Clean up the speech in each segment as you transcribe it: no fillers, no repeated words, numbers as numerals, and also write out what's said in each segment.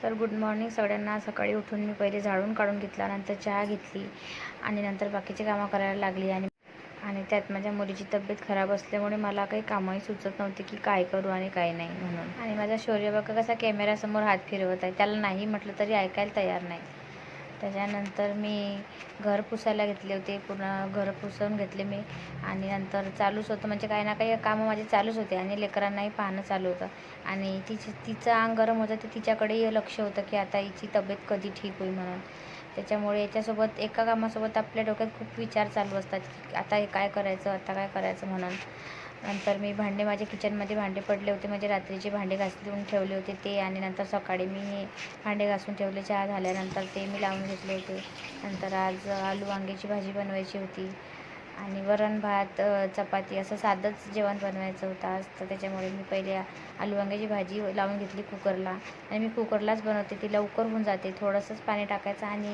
तर good morning सगळ्यांना। सकाळी उठून मी पहिले झाडून काढून घेतला, नंतर चहा घेतली आणि नंतर बाकीचे कामं करायला लागली। आणि त्यात माझ्या मुलीची तब्येत खराब असल्यामुळे मला काही कामही सुचत नव्हते की काय करू आणि काय नाही म्हणून। आणि माझा शौर्य बघा कसा कॅमेऱ्यासमोर हात फिरवत आहे, त्याला नाही म्हटलं तरी ऐकायला तयार नाही। त्याच्यानंतर मी घर पुसायला घेतले होते, पूर्ण घर पुसून घेतले मी। आणि नंतर चालूच होतं, म्हणजे काही ना काही कामं माझे चालूच होते आणि लेकरांनाही पाहणं चालू होतं। आणि तिचं अंग गरम होतं, तर तिच्याकडेही लक्ष होतं की आता हिची तब्येत कधी ठीक होईल म्हणून। त्याच्यामुळे याच्यासोबत एका कामासोबत आपल्या डोक्यात खूप विचार चालू असतात की आता हे काय करायचं, आता काय करायचं म्हणून। नंतर मी भांडे, माझे किचनमध्ये भांडे पडले होते, म्हणजे रात्रीचे भांडे घासून ठेवले होते ते। आणि नंतर सकाळी मी हे भांडे घासून ठेवले, चहा झाल्यानंतर ते मी लावून घेतले होते। नंतर आज आलू वांग्याची भाजी बनवायची होती आणि वरण भात चपाती असं साधंच जेवण बनवायचं होतं आज। तर त्याच्यामुळे मी पहिले आलू वांग्याची भाजी लावून घेतली कुकरला। आणि मी कुकरलाच बनवते, ती लवकर होऊन जाते। थोडंसंच पाणी टाकायचं आणि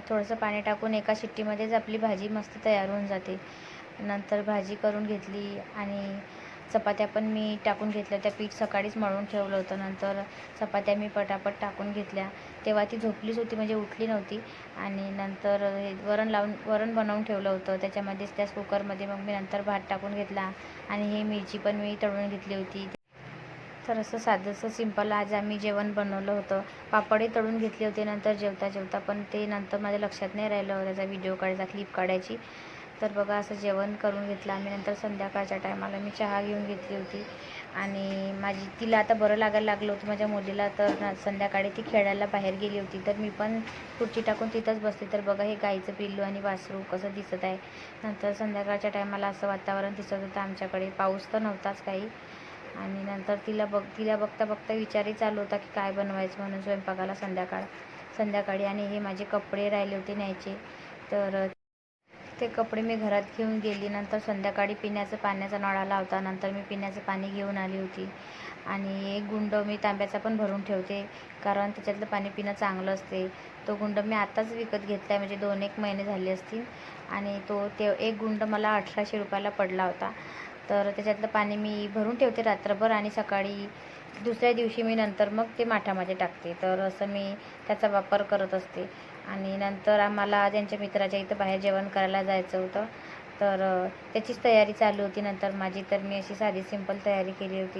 थोडंसं पाणी टाकून एका शिट्टीमध्येच आपली भाजी मस्त तयार होऊन जाते। नंतर भाजी करून घेतली आणि चपात्या पण मी टाकून घेतल्या, त्या पीठ सकाळीच मळून ठेवलं होतं। नंतर चपात्या मी पटापट टाकून घेतल्या, तेव्हा ती झोपलीच होती, म्हणजे उठली नव्हती। आणि नंतर वरण बनवून ठेवलं होतं, त्याच्यामध्येच त्याच कुकरमध्ये मग मी नंतर भात टाकून घेतला। आणि हे मिरची पण मी तळून घेतली होती। तर असं साधंसं सिंपल आज आम्ही जेवण बनवलं होतं। पापडही तळून घेतले होते नंतर जेवता पण, ते नंतर माझ्या लक्षात नाही राहिलं त्याचा व्हिडिओ काढायचा, क्लिप काढायची। तर बघा असं जेवण करून घेतलं आम्ही। नंतर संध्याकाळच्या टायमाला मी चहा घेऊन घेतली होती। आणि तिला आता बरं लागायला लागलं होतं माझ्या मुलीला, तर संध्याकाळी ती खेळायला बाहेर गेली होती, तर मी पण खुर्ची टाकून तिथंच बसते। तर बघा हे गाईचं पिल्लू आणि वासरू कसं दिसत आहे। नंतर संध्याकाळच्या टायमाला असं वातावरण दिसत होतं आमच्याकडे, पाऊस तर नव्हताच काही। आणि नंतर तिला बघता बघता विचारही चालू होता की काय बनवायचं म्हणून स्वयंपाकाला संध्याकाळी। आणि हे माझे कपडे राहिले होते न्यायचे, तर ते कपडे मी घरात घेऊन गेली। नंतर संध्याकाळी पाण्याचा नळ आला होता, नंतर मी पिण्याचं पाणी घेऊन आली होती। आणि एक गुंड मी तांब्याचा पण भरून ठेवते, कारण त्याच्यातलं पाणी पिणं चांगलं असते। तो गुंड मी आताच विकत घेतला आहे, म्हणजे 2-1 महिने झाले असतील। आणि ते एक गुंड मला 1800 रुपयाला पडला होता। तर त्याच्यातलं पाणी मी भरून ठेवते रात्रभर, आणि सकाळी दुसऱ्या दिवशी मी नंतर मग ते माठामध्ये टाकते। तर असं मी त्याचा वापर करत असते। आणि नंतर आम्हाला त्यांच्या मित्राच्या इथं बाहेर जेवण करायला जायचं होतं, तर त्याचीच तयारी चालू होती नंतर माझी। तर मी अशी साधी सिंपल तयारी केली होती।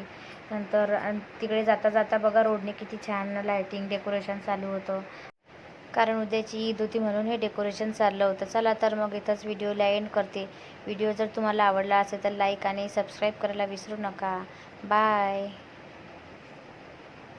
नंतर तिकडे जाता जाता बघा रोडने किती छान लायटिंग डेकोरेशन चालू होतं, कारण उद्याची ईद होती म्हणून हे डेकोरेशन चाललं होतं। चला तर मग इथंच व्हिडिओला एंड करते। व्हिडिओ जर तुम्हाला आवडला असेल तर लाईक आणि सबस्क्राईब करायला विसरू नका। बाय।